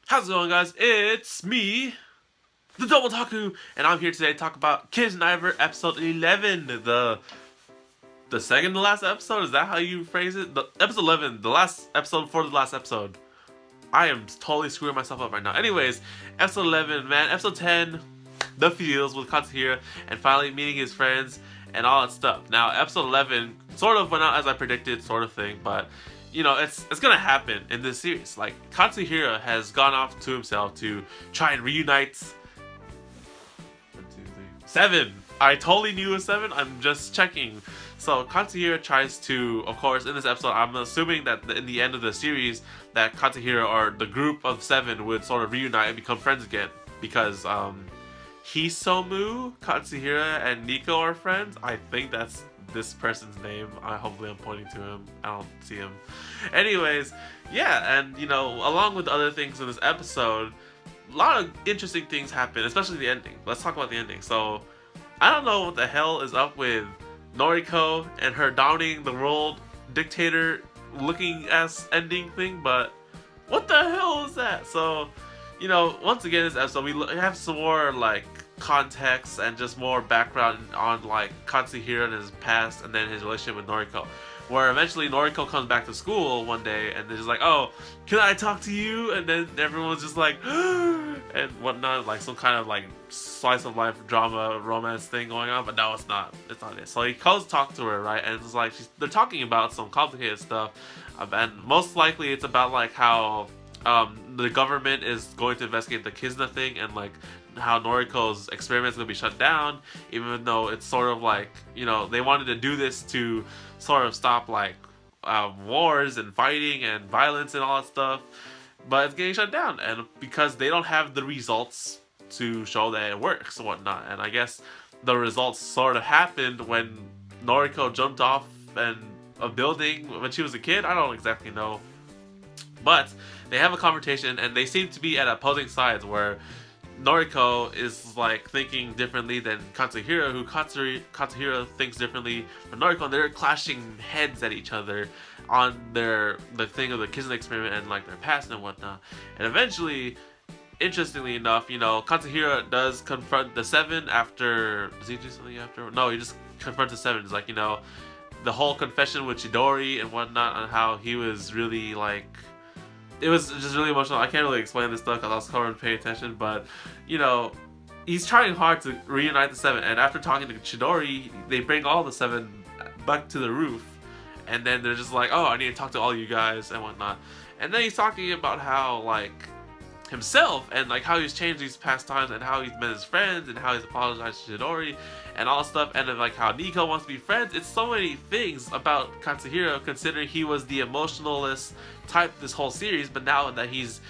How's it going, guys? It's me, the Double Taku, and I'm here today to talk about Kiznaiver episode 11, the second to last episode. Is that how you phrase it? The episode 11, the last episode before the last episode. I am totally screwing myself up right now. Anyways, episode 11, man. Episode 10, the feels with Katsuhira, and finally meeting his friends and all that stuff. Now, episode 11 sort of went out as I predicted, sort of thing, but you know, it's gonna happen in this series. Like, Katsuhira has gone off to himself to try and reunite 7. I totally knew it was 7. I'm just checking. So Katsuhira tries to, of course, in this episode, I'm assuming that in the end of the series, that Katsuhira or the group of 7 would sort of reunite and become friends again, because Hisomu, Katsuhira, and Nico are friends. I think that's this person's name. Hopefully I'm pointing to him. I don't see him. Anyways, yeah, and you know, along with other things in this episode, a lot of interesting things happen, especially the ending. Let's talk about the ending. So, I don't know what the hell is up with Noriko and her downing the world dictator looking ass ending thing, but what the hell is that? So, you know, once again in this episode, we have some more, like, context and just more background on, like, Katsuhira and his past, and then his relationship with Noriko, where eventually Noriko comes back to school one day and they're just like, oh, can I talk to you? And then everyone's just like and whatnot, like some kind of like slice of life drama romance thing going on, but no, it's not it. So he goes to talk to her, right? And it's like they're talking about some complicated stuff, and most likely it's about like how the government is going to investigate the Kizna thing, and like how Noriko's experiments will be shut down, even though it's sort of like, you know, they wanted to do this to sort of stop like wars and fighting and violence and all that stuff, but it's getting shut down, and because they don't have the results to show that it works and whatnot. And I guess the results sort of happened when Noriko jumped off a building when she was a kid. I don't exactly know, but they have a confrontation and they seem to be at opposing sides, where Noriko is like thinking differently than Katsuhira, who Katsuhira thinks differently from Noriko, and they're clashing heads at each other on the thing of the Kizna experiment and like their past and whatnot. And eventually, interestingly enough, you know, Katsuhira does confront the 7 after. Does he do something after? No, he just confronts the 7. It's like, you know, the whole confession with Chidori and whatnot, on how he was really like. It was just really emotional. I can't really explain this stuff because I was covering paying attention, but you know, he's trying hard to reunite the 7. And after talking to Chidori, they bring all the 7 back to the roof, and then they're just like, "Oh, I need to talk to all you guys and whatnot." And then he's talking about how like himself and like how he's changed these past times, and how he's met his friends, and how he's apologized to Chidori and all stuff, and then like how Nico wants to be friends. It's so many things about Katsuhira, considering he was the emotionalist type this whole series, but now that he's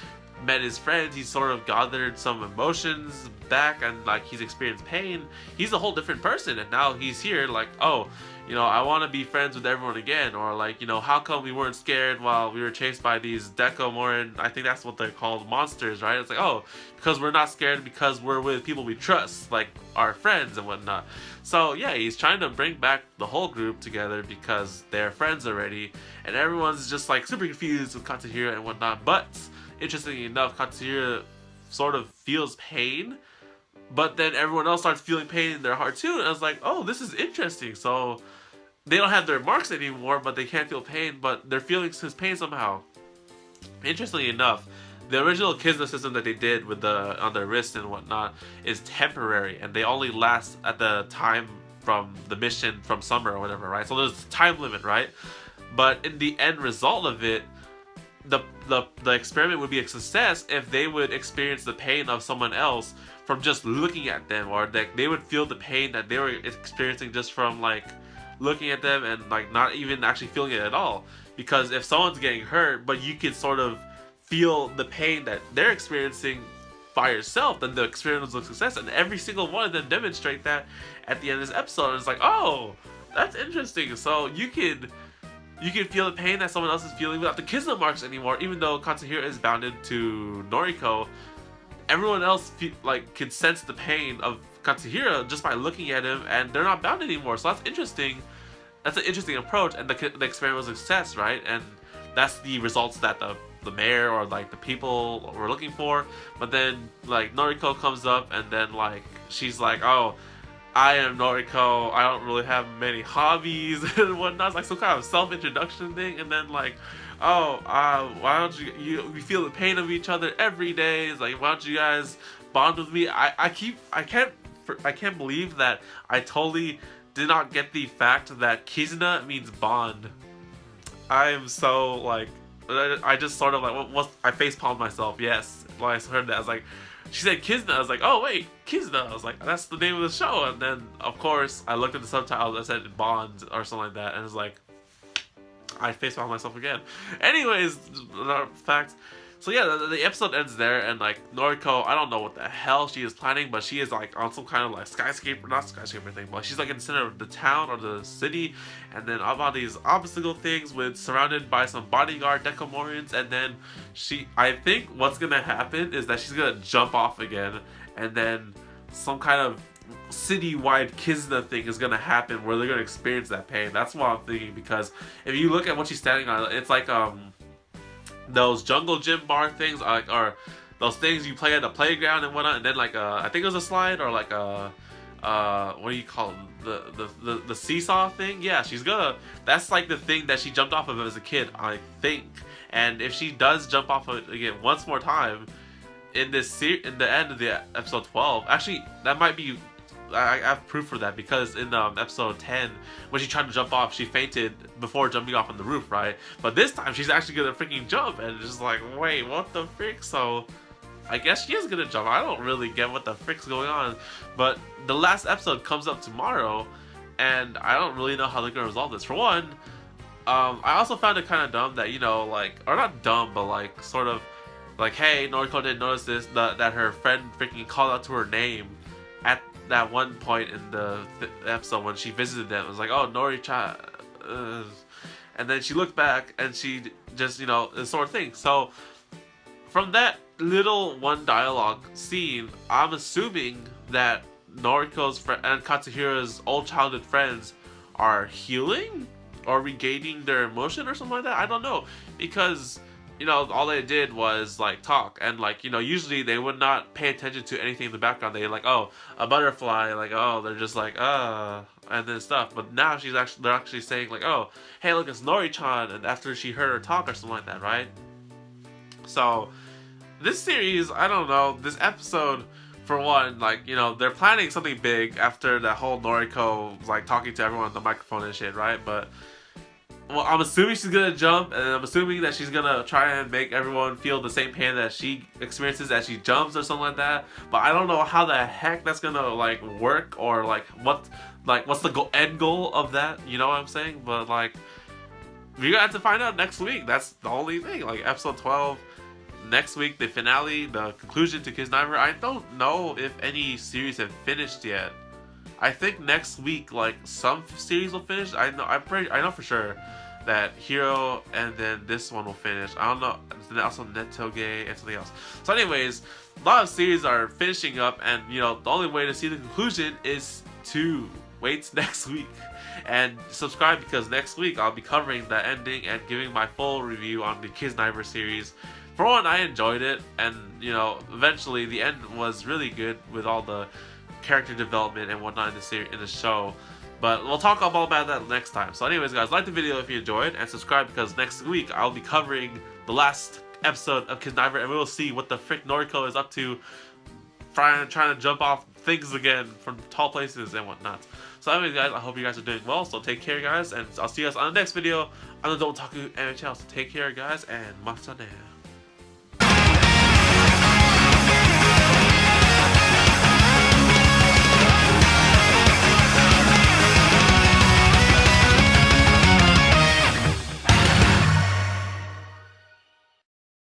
met his friends, he's sort of gathered some emotions back, and like he's experienced pain. He's a whole different person, and now he's here like, oh, you know, I want to be friends with everyone again, or like, you know, how come we weren't scared while we were chased by these Decomoran, I think that's what they're called, monsters, right? It's like, oh, because we're not scared because we're with people we trust, like our friends and whatnot. So yeah, he's trying to bring back the whole group together because they're friends already, and everyone's just like super confused with Katsuhira and whatnot. But interestingly enough, Katsuhira sort of feels pain, but then everyone else starts feeling pain in their heart too, and I was like, oh, this is interesting. So they don't have their marks anymore, but they can't feel pain, but they're feeling his pain somehow. Interestingly enough, the original Kizna system that they did with on their wrist and whatnot is temporary, and they only last at the time from the mission from summer or whatever, right? So there's a time limit, right? But in the end result of it, the experiment would be a success if they would experience the pain of someone else from just looking at them, or that they would feel the pain that they were experiencing just from like looking at them, and like not even actually feeling it at all. Because if someone's getting hurt, but you can sort of feel the pain that they're experiencing by yourself, then the experience was a success. And every single one of them demonstrate that at the end of this episode. And it's like, oh, that's interesting. So you can feel the pain that someone else is feeling without the Kizna marks anymore, even though Katsuhira is bounded to Noriko. Everyone else can sense the pain of Katsuhira just by looking at him, and they're not bound anymore. So that's interesting. That's an interesting approach, and the experiment was a success, right? And that's the results that the the mayor or like the people we're looking for. But then like Noriko comes up and then like she's like, oh, I am Noriko. I don't really have many hobbies and whatnot. It's like some kind of self-introduction thing, and then like, oh, why don't we feel the pain of each other every day? It's like, why don't you guys bond with me? I can't believe that I totally did not get the fact that Kizna means bond. I am so like, I just sort of like, I facepalmed myself. Yes, when I heard that, I was like, she said Kizna. I was like, oh wait, Kizna. I was like, that's the name of the show. And then of course I looked at the subtitles. I said Bond or something like that, and it's like, I facepalmed myself again. Anyways, facts. So yeah, the episode ends there, and like Noriko, I don't know what the hell she is planning, but she is like on some kind of like skyscraper, not skyscraper thing, but she's like in the center of the town or the city, and then about these obstacle things with surrounded by some bodyguard Decamorians, and then I think what's gonna happen is that she's gonna jump off again, and then some kind of city-wide Kizna thing is gonna happen where they're gonna experience that pain. That's what I'm thinking, because if you look at what she's standing on, it's like those jungle gym bar things, or those things you play at the playground and whatnot, and then like I think it was a slide or like a what do you call it? The seesaw thing. Yeah, that's like the thing that she jumped off of as a kid, I think. And if she does jump off of it again once more time in the end of the episode 12, actually that might be, I have proof for that, because in episode 10, when she tried to jump off, she fainted before jumping off on the roof, right? But this time, she's actually gonna freaking jump, and it's just like, wait, what the frick? So, I guess she is gonna jump. I don't really get what the frick's going on, but the last episode comes up tomorrow, and I don't really know how they're gonna resolve this. For one, I also found it kind of dumb that, you know, like, or not dumb, but like, sort of, like, hey, Noriko didn't notice this, that her friend freaking called out to her name at that one point in the episode when she visited them. It was like, oh, Nori-chan, and then she looked back and she just, you know, this sort of thing. So from that little one dialogue scene, I'm assuming that Noriko's and Katsuhira's old childhood friends are healing or regaining their emotion or something like that. I don't know, because, you know, all they did was like talk, and like, you know, usually they would not pay attention to anything in the background. They like, oh, a butterfly, like, oh, they're just like, and then stuff. But now they're actually saying like, oh, hey, look, it's Nori-chan, and after she heard her talk or something like that, right? So this series, I don't know, this episode, for one, like, you know, they're planning something big after that whole Noriko like talking to everyone on the microphone and shit, right? But well, I'm assuming she's gonna jump, and I'm assuming that she's gonna try and make everyone feel the same pain that she experiences as she jumps or something like that. But I don't know how the heck that's gonna like work, or like what's the end goal of that. You know what I'm saying? But like, we're gonna have to find out next week. That's the only thing. Like episode 12 next week, the finale, the conclusion to Kiznaiver. I don't know if any series have finished yet. I think next week, like, some series will finish. I know for sure that Hero and then this one will finish. I don't know. Then also Netoge and something else. So anyways, a lot of series are finishing up, and, you know, the only way to see the conclusion is to wait next week and subscribe, because next week I'll be covering the ending and giving my full review on the Kiznaiver series. For one, I enjoyed it, and, you know, eventually the end was really good with all the character development and whatnot in the show. But we'll talk all about that next time. So anyways, guys, like the video if you enjoyed, and subscribe, because next week I'll be covering the last episode of Kiznaiver, and we will see what the frick Noriko is up to, trying to jump off things again from tall places and whatnot. So anyways, guys, I hope you guys are doing well. So take care, guys, and I'll see you guys on the next video on the Don't Taku Anime channel. So take care, guys, and matane.